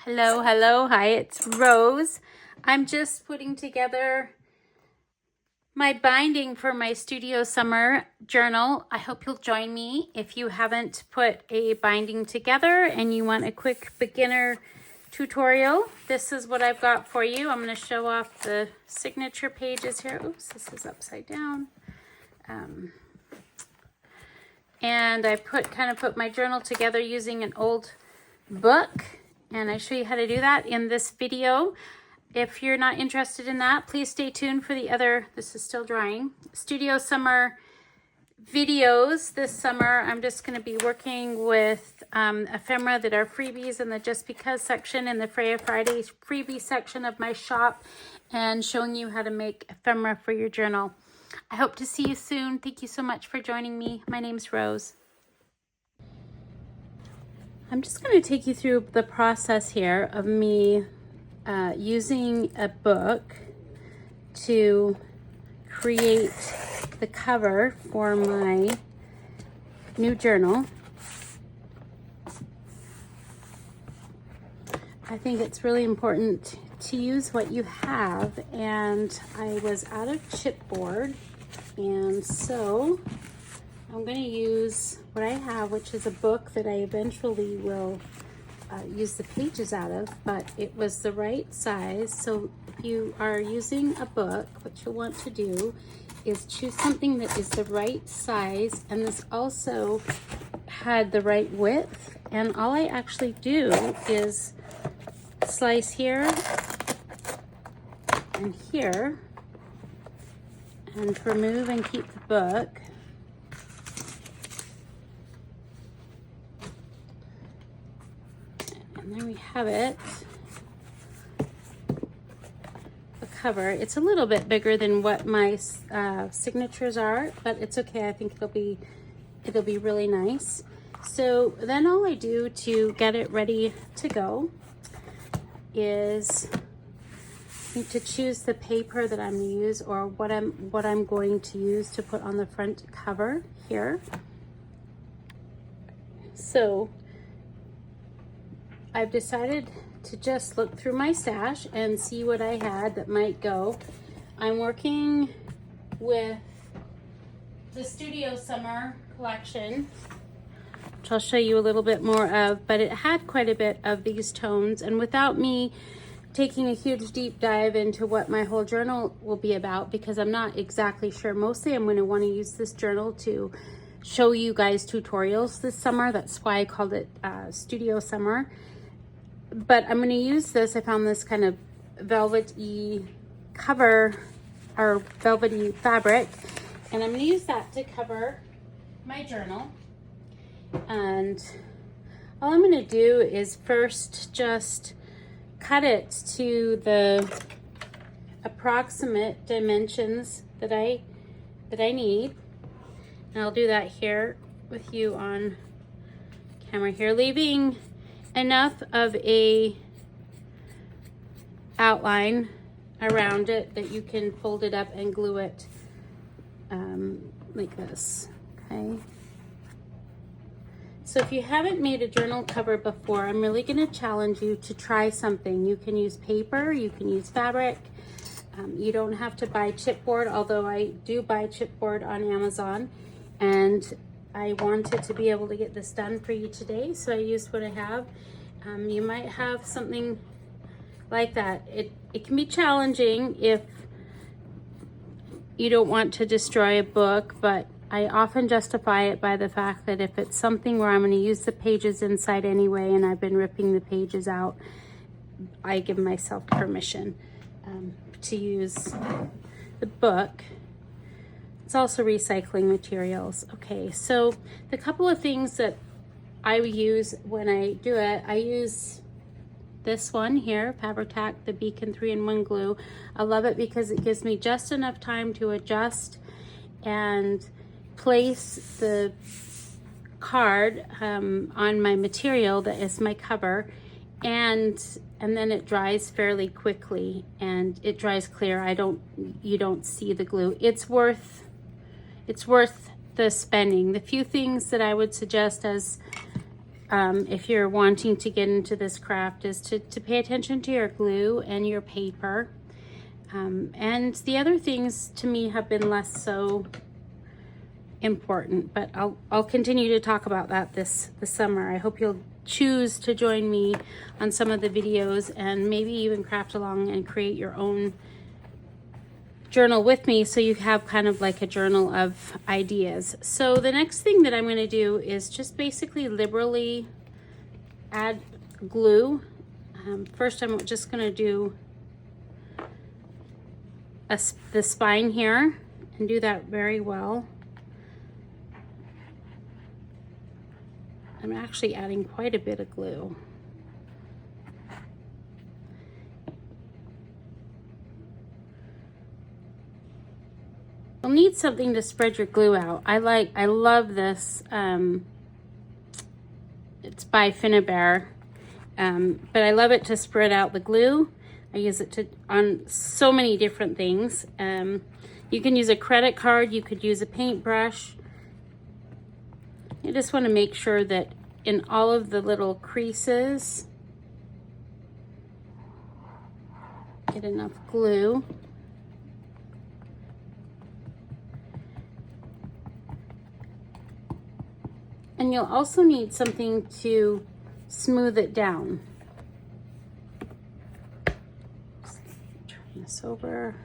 Hello, hello, hi, it's Rose. I'm just putting together my binding for my studio summer journal. I hope you'll join me. If you haven't put a binding together and you want a quick beginner tutorial, this is what I've got for you. I'm going to show off the signature pages here. Oops, this is upside down. And I kind of put my journal together using an old book, and I show you how to do that in this video. If you're not interested in that, please stay tuned for the other, this is still drying, studio summer videos. This summer I'm just going to be working with ephemera that are freebies in the Just Because section in the Freya Friday freebie section of my shop, and showing you how to make ephemera for your journal. I hope to see you soon. Thank you so much for joining me. My name's Rose. I'm just going to take you through the process here of me using a book to create the cover for my new journal. I think it's really important to use what you have, and I was out of chipboard, and so I'm going to use what I have, which is a book that I eventually will use the pages out of, but it was the right size. So if you are using a book, what you'll want to do is choose something that is the right size, and this also had the right width. And all I actually do is slice here and here and remove and keep the book. And there we have it, the cover. It's a little bit bigger than what my signatures are, but it's okay. I think it'll be really nice. So then all I do to get it ready to go is I need to choose the paper that I'm going to use, or what I'm going to use to put on the front cover here. So I've decided to just look through my stash and see what I had that might go. I'm working with the Studio Summer collection, which I'll show you a little bit more of, but it had quite a bit of these tones, and without me taking a huge deep dive into what my whole journal will be about, because I'm not exactly sure. Mostly I'm going to want to use this journal to show you guys tutorials this summer. That's why I called it Studio Summer. But I'm going to use this. I found this kind of velvety cover, or velvety fabric, and I'm going to use that to cover my journal. And all I'm going to do is first just cut it to the approximate dimensions that I need. And I'll do that here with you on camera here, leaving enough of a outline around it that you can fold it up and glue it like this, okay? So if you haven't made a journal cover before, I'm really going to challenge you to try something. You can use paper, you can use fabric. You don't have to buy chipboard, although I do buy chipboard on Amazon, and I wanted to be able to get this done for you today, so I used what I have. You might have something like that. It can be challenging if you don't want to destroy a book, but I often justify it by the fact that if it's something where I'm going to use the pages inside anyway, and I've been ripping the pages out, I give myself permission to use the book. It's also recycling materials. Okay, so the couple of things that I use when I do it, I use this one here, Fabri-Tac, the Beacon 3-in-1 glue. I love it because it gives me just enough time to adjust and place the card on my material that is my cover, and then it dries fairly quickly, and it dries clear. You don't see the glue. It's worth the spending. The few things that I would suggest as if you're wanting to get into this craft, is to pay attention to your glue and your paper. And the other things to me have been less so important, but I'll continue to talk about that this summer. I hope you'll choose to join me on some of the videos and maybe even craft along and create your own journal with me, so you have kind of like a journal of ideas. So the next thing that I'm going to do is just basically liberally add glue. First I'm just going to do the spine here and do that very well. I'm actually adding quite a bit of glue. You'll need something to spread your glue out. I love this. It's by Freya, but I love it to spread out the glue. I use it on so many different things. You can use a credit card. You could use a paintbrush. You just want to make sure that in all of the little creases, get enough glue. And you'll also need something to smooth it down. Just turn this over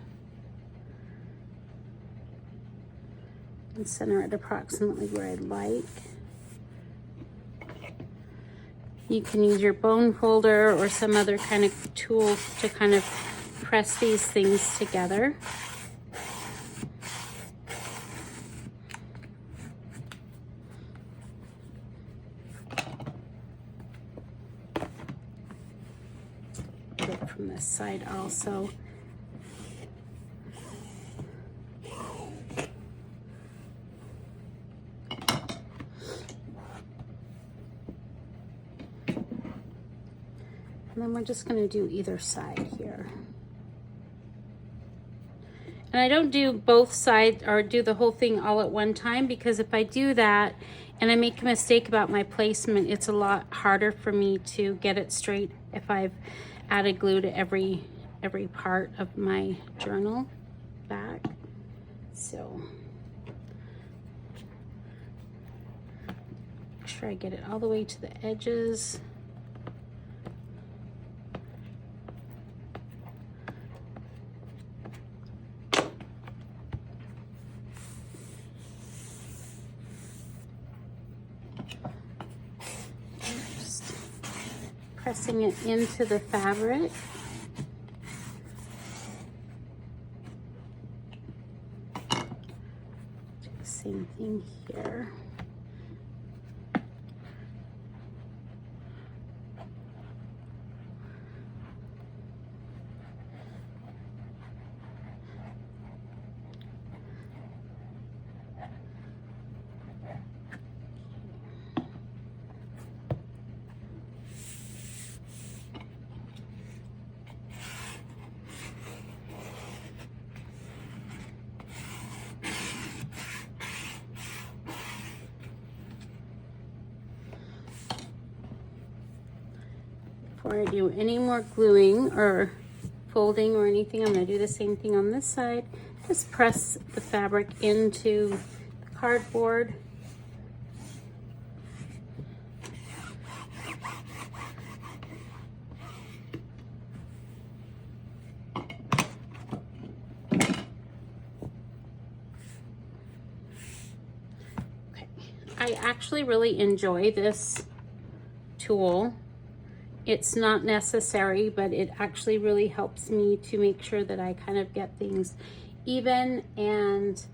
and center it approximately where I'd like. You can use your bone folder or some other kind of tool to kind of press these things together. From this side also. And then we're just going to do either side here. And I don't do both sides or do the whole thing all at one time, because if I do that and I make a mistake about my placement, it's a lot harder for me to get it straight if I've added glue to every part of my journal back. So make sure I get it all the way to the edges. Just pressing it into the fabric. Do the same thing here. Before I do any more gluing or folding or anything, I'm going to do the same thing on this side. Just press the fabric into the cardboard. Okay. I actually really enjoy this tool. It's not necessary, but it actually really helps me to make sure that I kind of get things even. And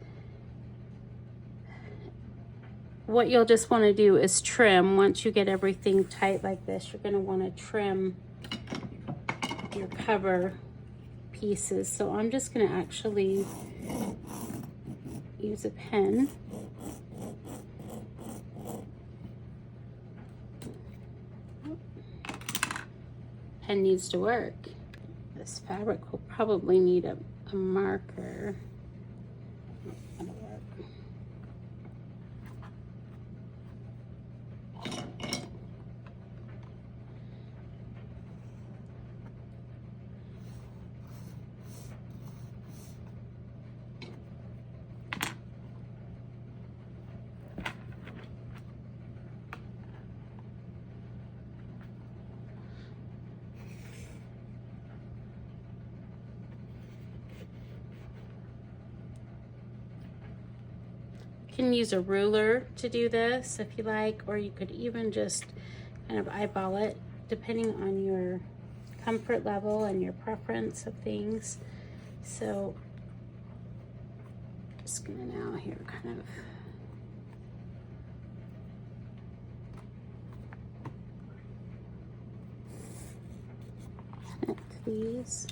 what you'll just want to do is trim. Once you get everything tight like this, you're going to want to trim your cover pieces. So I'm just going to actually use a pen. Pen needs to work. This fabric will probably need a marker. That'll work. can use a ruler to do this if you like, or you could even just kind of eyeball it depending on your comfort level and your preference of things. So just gonna now here kind of connect these.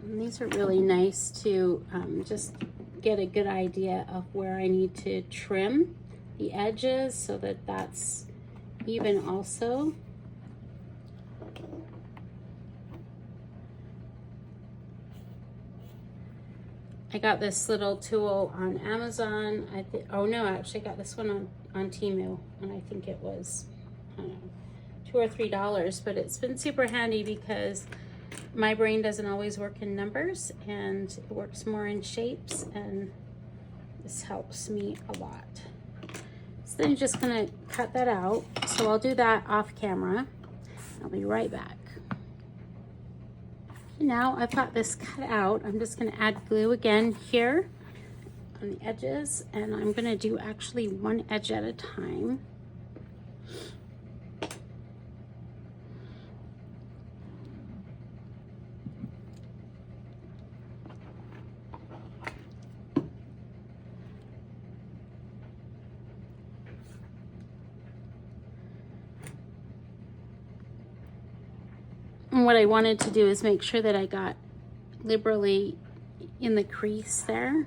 And these are really nice to just get a good idea of where I need to trim the edges so that that's even also. I got this little tool on Amazon. Oh no, actually I got this one on Temu, and I think it was, I don't know, $2 or $3, but it's been super handy because my brain doesn't always work in numbers and it works more in shapes, and this helps me a lot. So then you're just gonna cut that out. So I'll do that off camera. I'll be right back. Now I've got this cut out. I'm just gonna add glue again here on the edges, and I'm gonna do actually one edge at a time. And what I wanted to do is make sure that I got liberally in the crease there.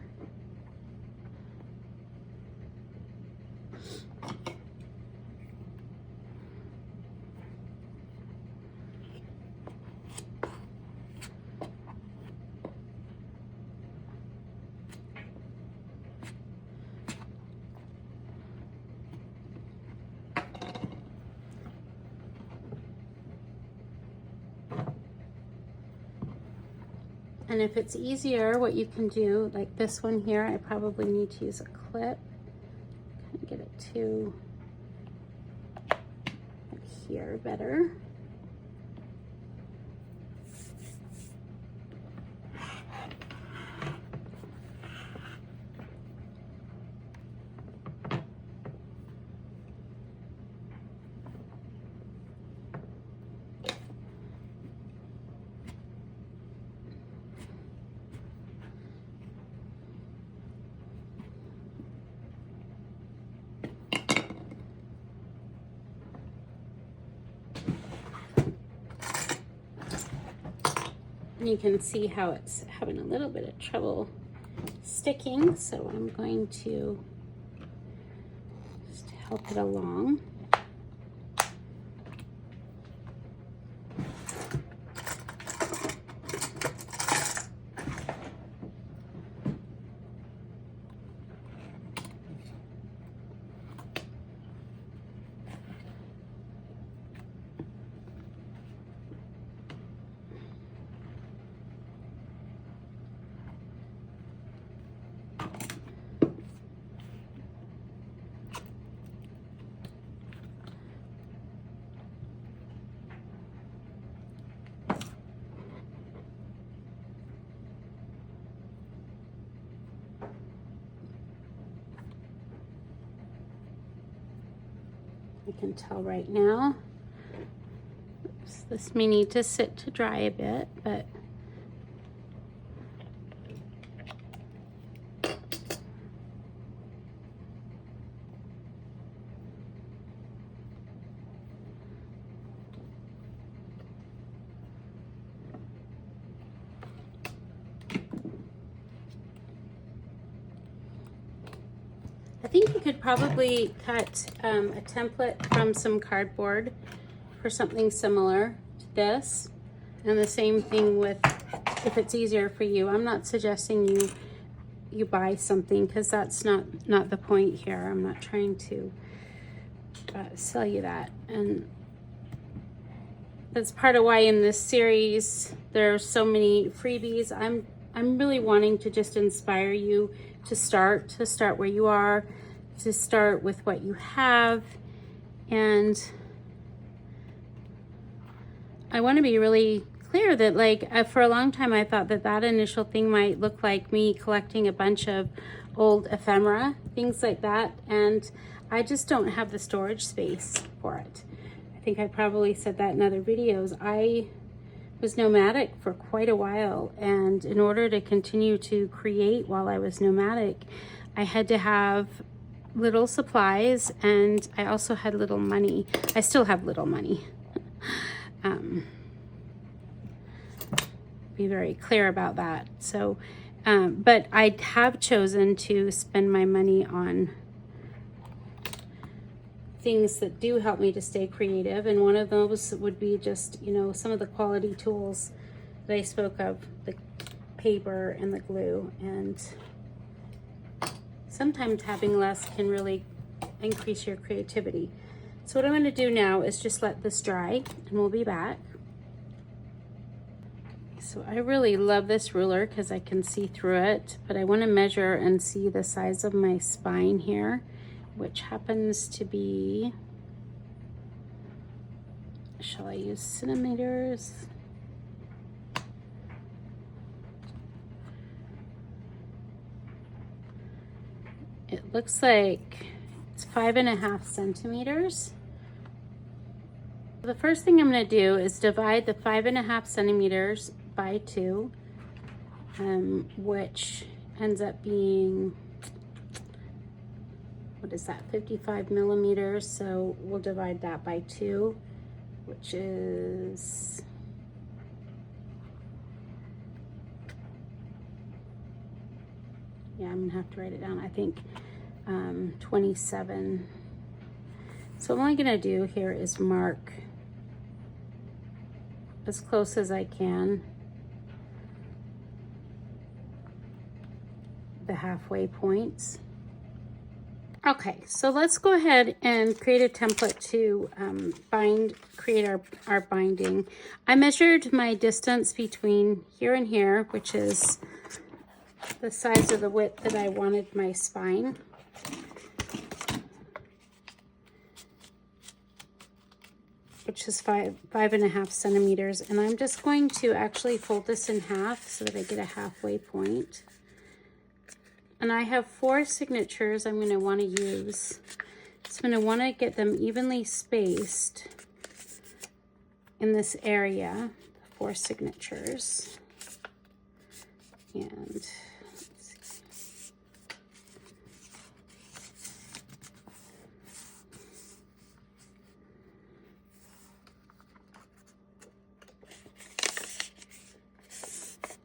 And if it's easier, what you can do, like this one here, I probably need to use a clip. Kind of get it to here better. And you can see how it's having a little bit of trouble sticking, so I'm going to just help it along. You can tell right now, oops, this may need to sit to dry a bit, but I think you could probably cut a template from some cardboard for something similar to this. And the same thing with, if it's easier for you. I'm not suggesting you buy something, because that's not the point here. I'm not trying to sell you that. And that's part of why in this series there's so many freebies. I'm really wanting to just inspire you to start where you are, to start with what you have. And I want to be really clear that, like, for a long time I thought that that initial thing might look like me collecting a bunch of old ephemera, things like that, and I just don't have the storage space for it. I think I probably said that in other videos. I was nomadic for quite a while, and in order to continue to create while I was nomadic, I had to have little supplies, and I also had little money. I still have little money. Be very clear about that. So, but I have chosen to spend my money on things that do help me to stay creative, and one of those would be just, you know, some of the quality tools that I spoke of, the paper and the glue. And sometimes having less can really increase your creativity. So what I'm going to do now is just let this dry, and we'll be back. So I really love this ruler because I can see through it, but I want to measure and see the size of my spine here, which happens to be, shall I use centimeters? It looks like it's 5.5 centimeters. The first thing I'm going to do is divide the 5.5 centimeters by 2, which ends up being, what is that, 55 millimeters. So we'll divide that by 2, which is, yeah, I'm gonna have to write it down. I think 27. So what I'm only gonna do here is mark as close as I can the halfway points. Okay, so let's go ahead and create a template to create our binding. I measured my distance between here and here, which is the size of the width that I wanted my spine. Which is 5.5 centimeters. And I'm just going to actually fold this in half so that I get a halfway point. And I have 4 signatures I'm going to want to use. So I'm going to want to get them evenly spaced in this area, 4 signatures. And let's see.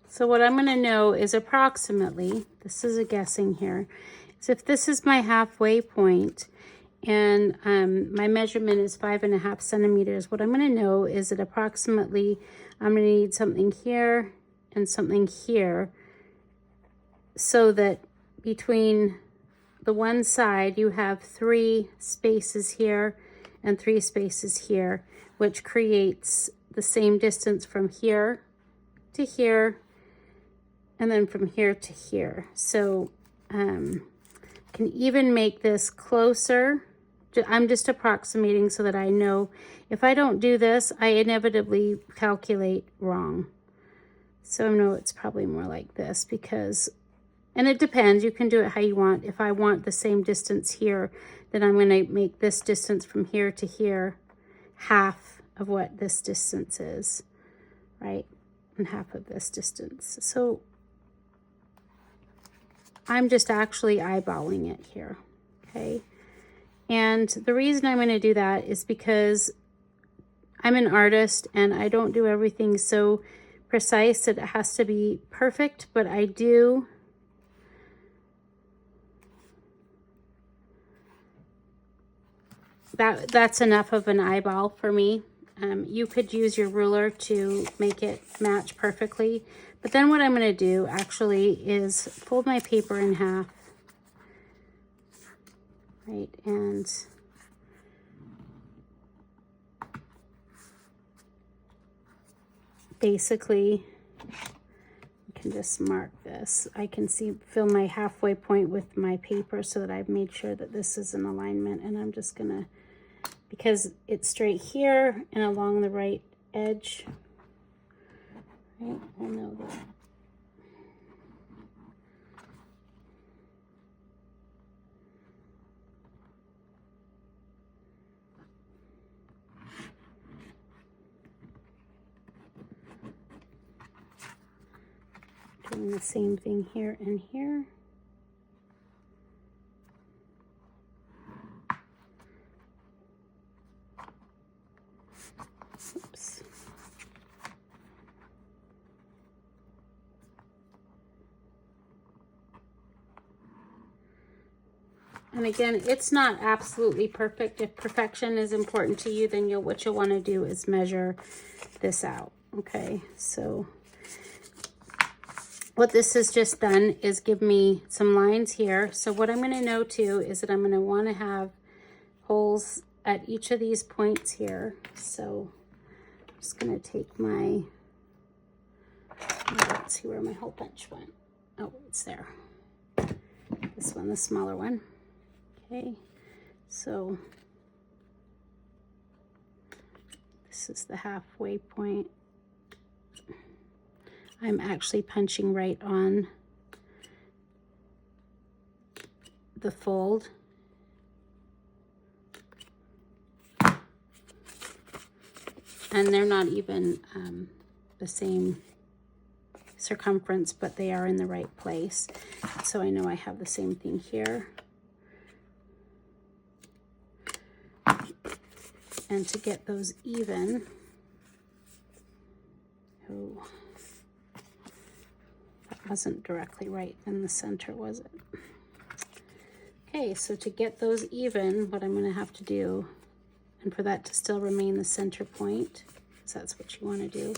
So what I'm going to know is approximately, this is a guessing here, is if this is my halfway point and my measurement is 5.5 centimeters, what I'm going to know is that approximately I'm going to need something here and something here, so that between the one side you have 3 spaces here and 3 spaces here, which creates the same distance from here to here, and then from here to here. So can even make this closer. I'm just approximating so that I know if I don't do this, I inevitably calculate wrong. So I know it's probably more like this, because, and it depends, you can do it how you want. If I want the same distance here, then I'm going to make this distance from here to here half of what this distance is, right? And half of this distance. So I'm just actually eyeballing it here, okay? And the reason I'm going to do that is because I'm an artist and I don't do everything so precise that it has to be perfect, but I do that's enough of an eyeball for me. You could use your ruler to make it match perfectly. But then what I'm going to do actually is fold my paper in half. Right, and basically you can just mark this. I can fill my halfway point with my paper so that I've made sure that this is in alignment, and I'm just gonna, because it's straight here and along the right edge, right? I know that. Doing the same thing here and here. Oops. And again, it's not absolutely perfect. If perfection is important to you, then what you'll want to do is measure this out. Okay, so what this has just done is give me some lines here. So what I'm going to know too is that I'm going to want to have holes at each of these points here. So I'm just going to take my, let's see where my hole punch went. Oh, it's there. This one, the smaller one. Okay, so this is the halfway point. I'm actually punching right on the fold. And they're not even the same circumference, but they are in the right place. So I know I have the same thing here. And to get those even, oh, wasn't directly right in the center, was it? Okay, so to get those even, what I'm going to have to do, and for that to still remain the center point, because that's what you want to do.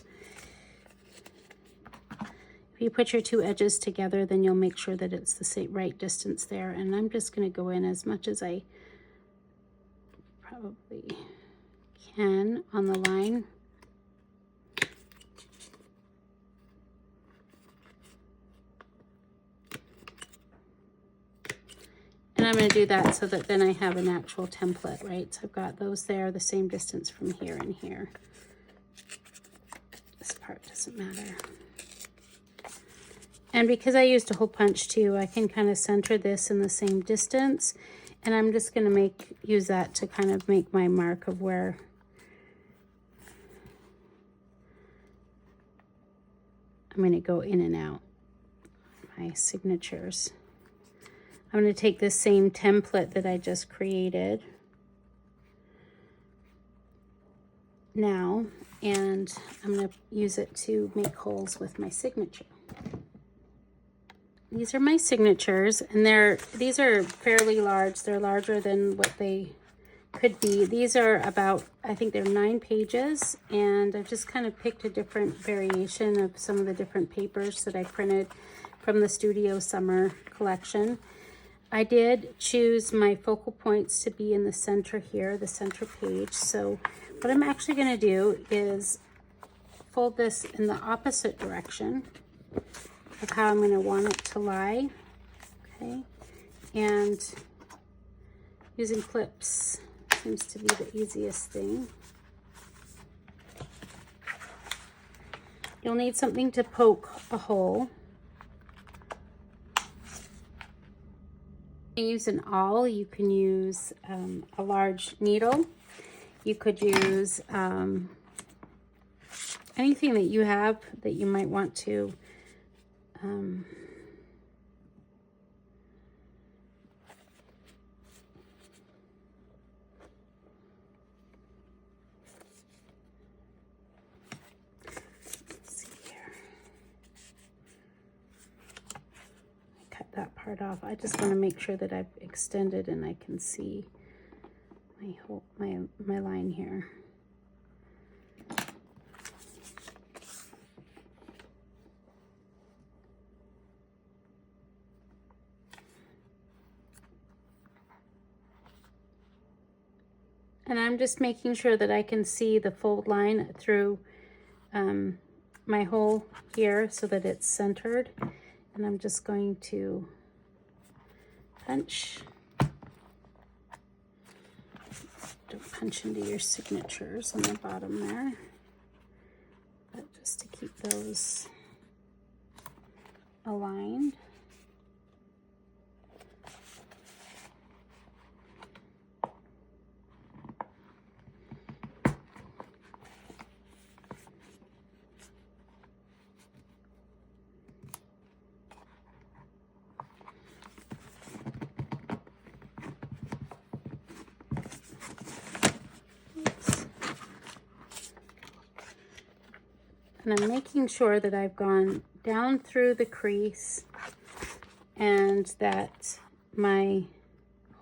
If you put your two edges together, then you'll make sure that it's the same right distance there. And I'm just going to go in as much as I probably can on the line. And I'm going to do that so that then I have an actual template, right? So I've got those there, the same distance from here and here. This part doesn't matter. And because I used a hole punch too, I can kind of center this in the same distance. And I'm just going to use that to kind of make my mark of where I'm going to go in and out my signatures. I'm going to take this same template that I just created now, and I'm going to use it to make holes with my signature. These are my signatures, and these are fairly large. They're larger than what they could be. These are about, I think they're 9 pages, and I've just kind of picked a different variation of some of the different papers that I printed from the Studio Summer collection. I did choose my focal points to be in the center here, the center page. So what I'm actually going to do is fold this in the opposite direction of how I'm going to want it to lie. Okay, and using clips seems to be the easiest thing. You'll need something to poke a hole. You can use an awl, you can use a large needle, you could use anything that you have that you might want to that part off. I just want to make sure that I've extended and I can see my line here. And I'm just making sure that I can see the fold line through my hole here so that it's centered. And I'm just going to punch. Don't punch into your signatures on the bottom there, but just to keep those aligned. And I'm making sure that I've gone down through the crease and that my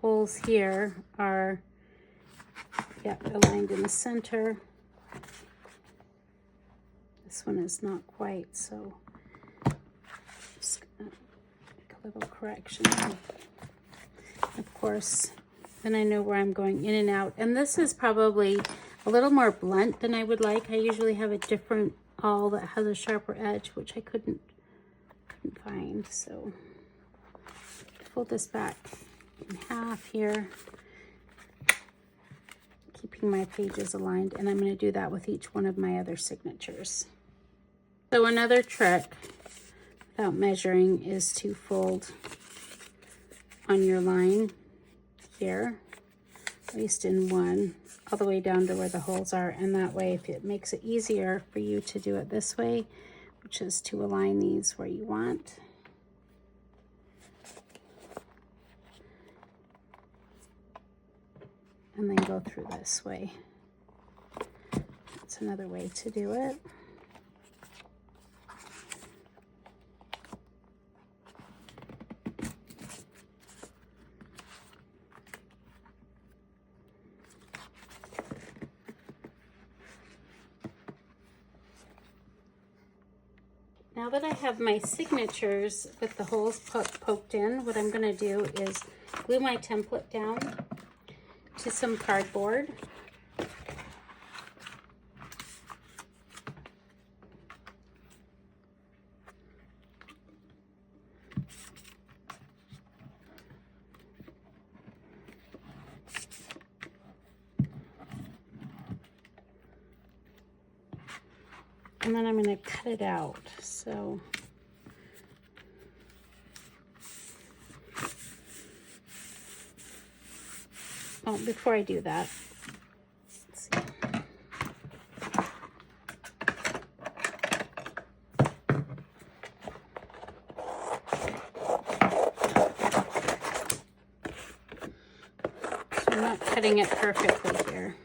holes here are, aligned in the center. This one is not quite, so just gonna make a little correction. Of course, then I know where I'm going in and out. And this is probably a little more blunt than I would like. I usually have a different awl that has a sharper edge, which I couldn't find. So fold this back in half here, keeping my pages aligned, and I'm going to do that with each one of my other signatures. So another trick without measuring is to fold on your line here, at least in one, all the way down to where the holes are, and that way if it makes it easier for you to do it this way, which is to align these where you want. And then go through this way. That's another way to do it. Now that I have my signatures with the holes poked in, what I'm going to do is glue my template down to some cardboard. And then I'm going to cut it out. So before I do that, let's see. So I'm not cutting it perfectly here.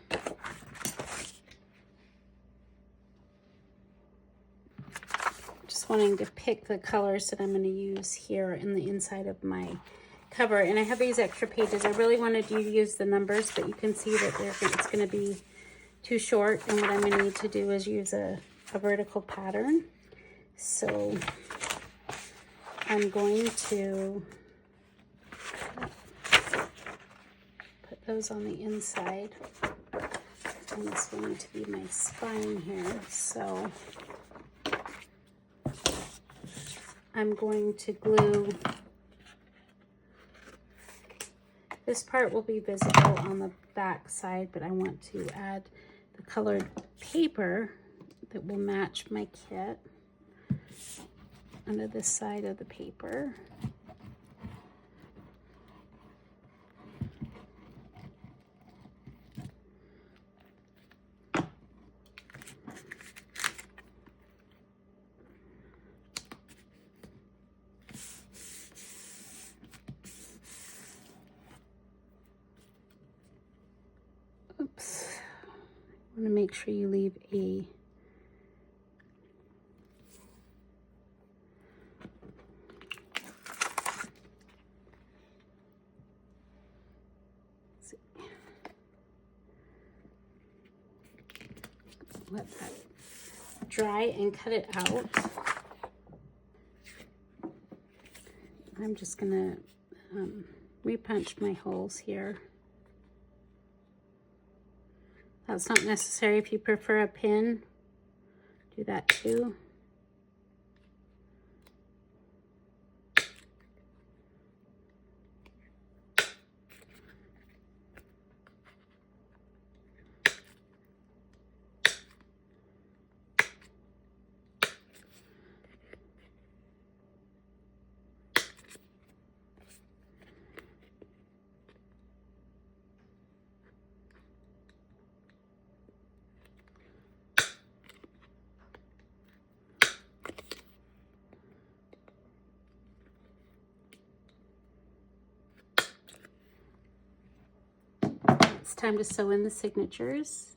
Wanting to pick the colors that I'm going to use here in the inside of my cover. And I have these extra pages. I really wanted you to use the numbers, but you can see that it's going to be too short, and what I'm going to need to do is use a vertical pattern. So I'm going to put those on the inside, and it's going to be my spine here. So I'm going to glue, this part will be visible on the back side, but I want to add the colored paper that will match my kit under this side of the paper. Oops, I want to make sure you leave a let that dry and cut it out. I'm just gonna repunch my holes here. That's not necessary. If you prefer a pin, do that too. It's time to sew in the signatures.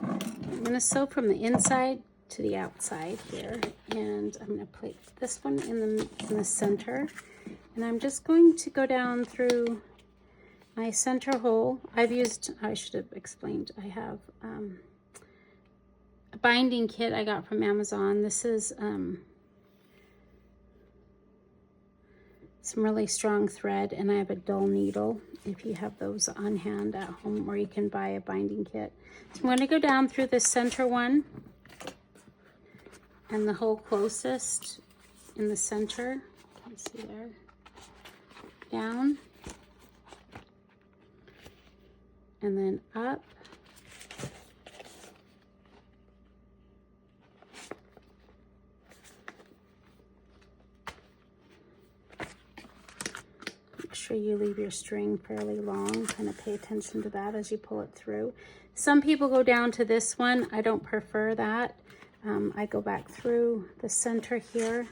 I'm going to sew from the inside to the outside here, and I'm going to place this one in the center, and I'm just going to go down through my center hole. I should have explained, I have a binding kit I got from Amazon. This is some really strong thread, and I have a dull needle if you have those on hand at home, or you can buy a binding kit. So I'm going to go down through the center one and the hole closest in the center. Let's see there. Down and then up. Make sure you leave your string fairly long. Kind of pay attention to that as you pull it through. Some people go down to this one. I don't prefer that. I go back through the center here,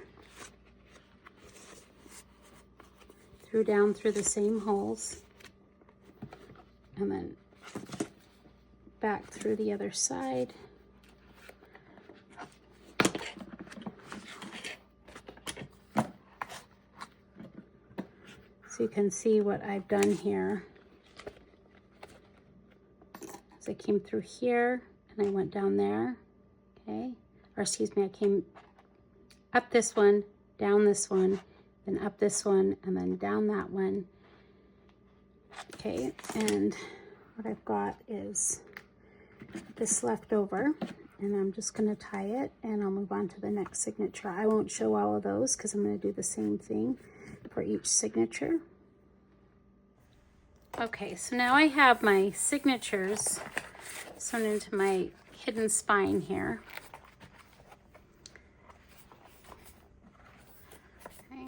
down through the same holes, and then back through the other side. So you can see what I've done here. So I came through here and I went down there, okay? Or excuse me, I came up this one, down this one, then up this one, and then down that one. Okay, and what I've got is this left over, and I'm just going to tie it, and I'll move on to the next signature. I won't show all of those because I'm going to do the same thing for each signature. Okay, so now I have my signatures sewn into my hidden spine here. Okay.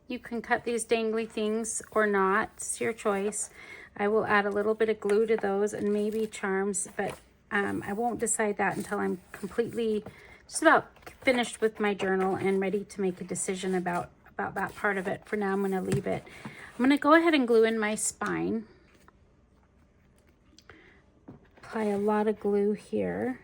You can cut these dangly things or not, it's your choice. I will add a little bit of glue to those and maybe charms, but I won't decide that until I'm completely just about finished with my journal and ready to make a decision about that part of it. For now, I'm going to leave it. I'm going to go ahead and glue in my spine. Apply a lot of glue here.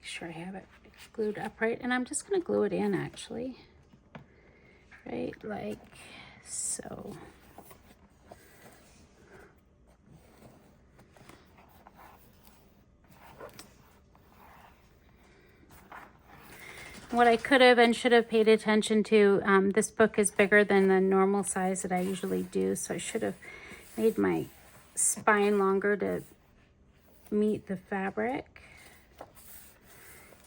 Sure I have it glued up right, and I'm just going to glue it in actually, right like so. What I could have and should have paid attention to, this book is bigger than the normal size that I usually do, so I should have made my spine longer to meet the fabric.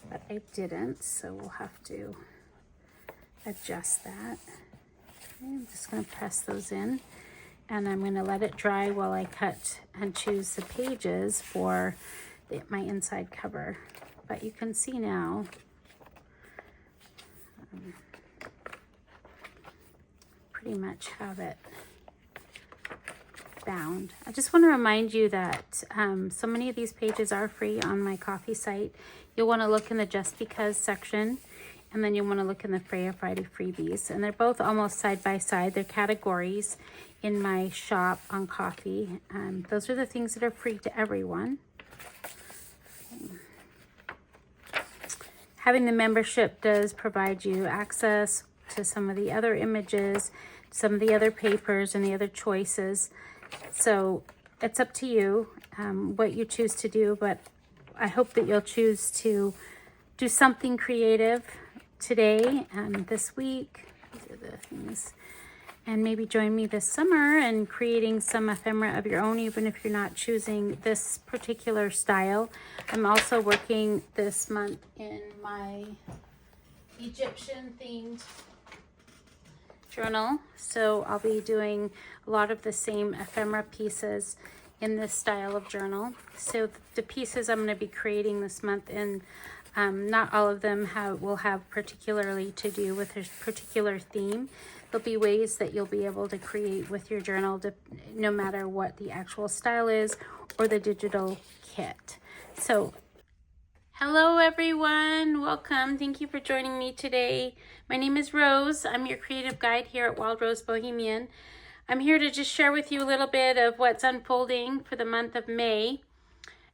But I didn't, so we'll have to adjust that. Okay, I'm just going to press those in, and I'm going to let it dry while I cut and choose the pages for my inside cover. But you can see now, pretty much have it bound. I just want to remind you that so many of these pages are free on my Ko-fi site. You'll want to look in the Just Because section, and then you'll want to look in the Freya Friday freebies. And they're both almost side by side. They're categories in my shop on Ko-fi. Those are the things that are free to everyone. Okay. having the membership does provide you access to some of the other images, some of the other papers and the other choices. So it's up to you what you choose to do, but I hope that you'll choose to do something creative today and this week. These are the things. And maybe join me this summer in creating some ephemera of your own, even if you're not choosing this particular style. I'm also working this month in my Egyptian themed journal. So I'll be doing a lot of the same ephemera pieces in this style of journal. So the pieces I'm going to be creating this month, and not all of them will have particularly to do with a particular theme. There'll be ways that you'll be able to create with your journal, no matter what the actual style is or the digital kit. So, hello everyone, welcome. Thank you for joining me today. My name is Rose. I'm your creative guide here at Wild Rose Bohemian. I'm here to just share with you a little bit of what's unfolding for the month of May.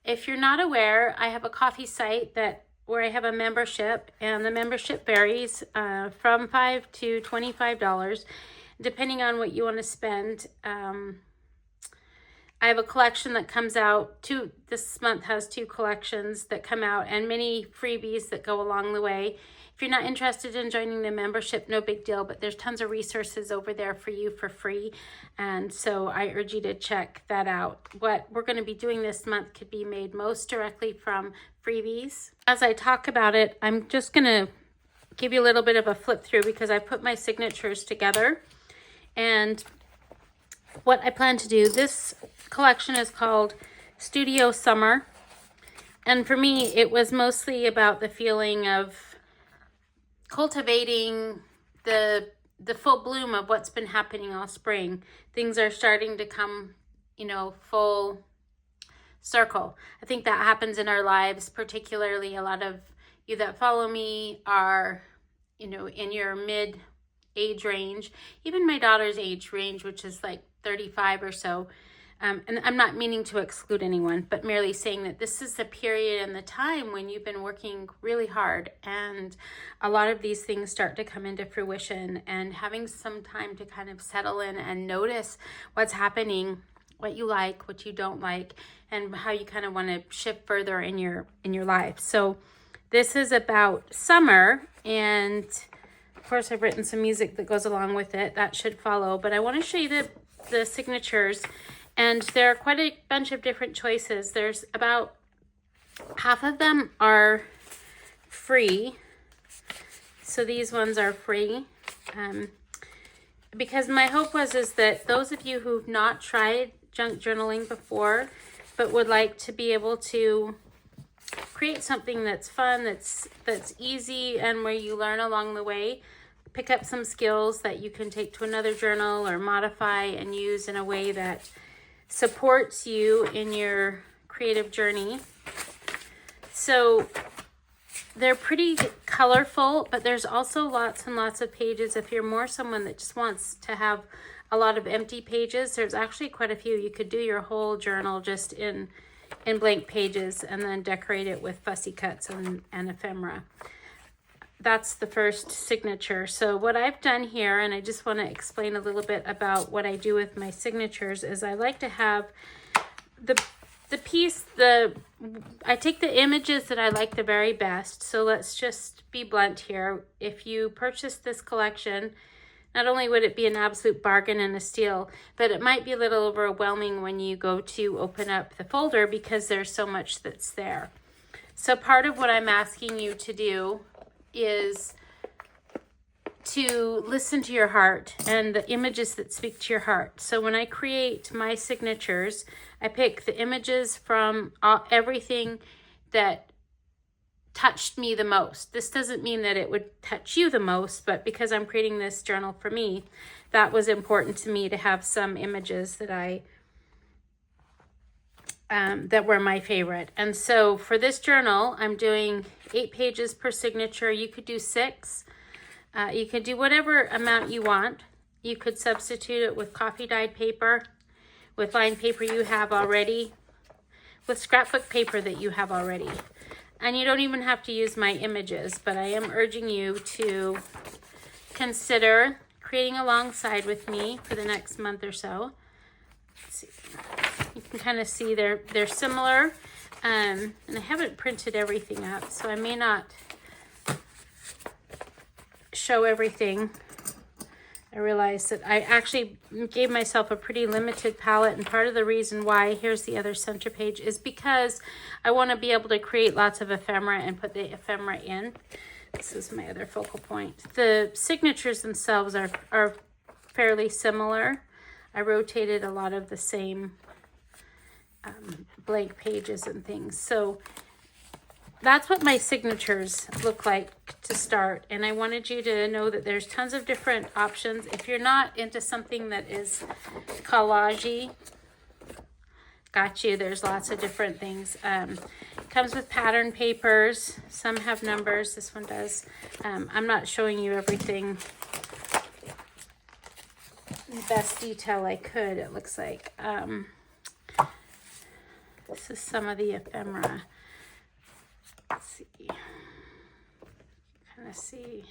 If you're not aware, I have a coffee site where I have a membership, and the membership varies from $5 to $25, depending on what you want to spend. I have a collection that comes out, this month has 2 collections that come out, and many freebies that go along the way. If you're not interested in joining the membership, no big deal, but there's tons of resources over there for you for free. And so I urge you to check that out. What we're going to be doing this month could be made most directly from Freebies. As I talk about it, I'm just going to give you a little bit of a flip through because I put my signatures together. And what I plan to do, this collection is called Studio Summer. And for me, it was mostly about the feeling of cultivating the full bloom of what's been happening all spring. Things are starting to come, full circle. I think that happens in our lives, particularly a lot of you that follow me are, in your mid age range, even my daughter's age range, which is like 35 or so. And I'm not meaning to exclude anyone, but merely saying that this is the period and the time when you've been working really hard, and a lot of these things start to come into fruition, and having some time to kind of settle in and notice what's happening, what you like, what you don't like, and how you kind of want to shift further in your life. So this is about summer, and of course I've written some music that goes along with it. That should follow, but I want to show you the signatures. And there are quite a bunch of different choices. There's about half of them are free. So these ones are free. Because my hope is that those of you who've not tried junk journaling before, but would like to be able to create something that's fun, that's easy, and where you learn along the way, pick up some skills that you can take to another journal or modify and use in a way that supports you in your creative journey. So they're pretty colorful, but there's also lots and lots of pages. If you're more someone that just wants to have a lot of empty pages, there's actually quite a few. You could do your whole journal just in blank pages and then decorate it with fussy cuts and ephemera. That's the first signature. So what I've done here, and I just want to explain a little bit about what I do with my signatures, is I like to have I take the images that I like the very best. So let's just be blunt here. If you purchase this collection, not only would it be an absolute bargain and a steal, but it might be a little overwhelming when you go to open up the folder because there's so much that's there. So part of what I'm asking you to do is to listen to your heart and the images that speak to your heart. So when I create my signatures, I pick the images from everything that touched me the most. This doesn't mean that it would touch you the most, but because I'm creating this journal for me, that was important to me to have some images that that were my favorite. And so for this journal, I'm doing 8 pages per signature. You could do 6. You could do whatever amount you want. You could substitute it with coffee dyed paper, with lined paper you have already, with scrapbook paper that you have already. And you don't even have to use my images, but I am urging you to consider creating alongside with me for the next month or so. Let's see. You can kind of see they're similar, and I haven't printed everything up, so I may not show everything. I realized that I actually gave myself a pretty limited palette, and part of the reason why, here's the other center page, is because I want to be able to create lots of ephemera and put the ephemera in. This is my other focal point. The signatures themselves are fairly similar. I rotated a lot of the same blank pages and things. So that's what my signatures look like to start. And I wanted you to know that there's tons of different options. If you're not into something that is collage-y, got you. There's lots of different things. Comes with pattern papers. Some have numbers. This one does. I'm not showing you everything in the best detail I could, it looks like. This is some of the ephemera. Let's see. Kind of see.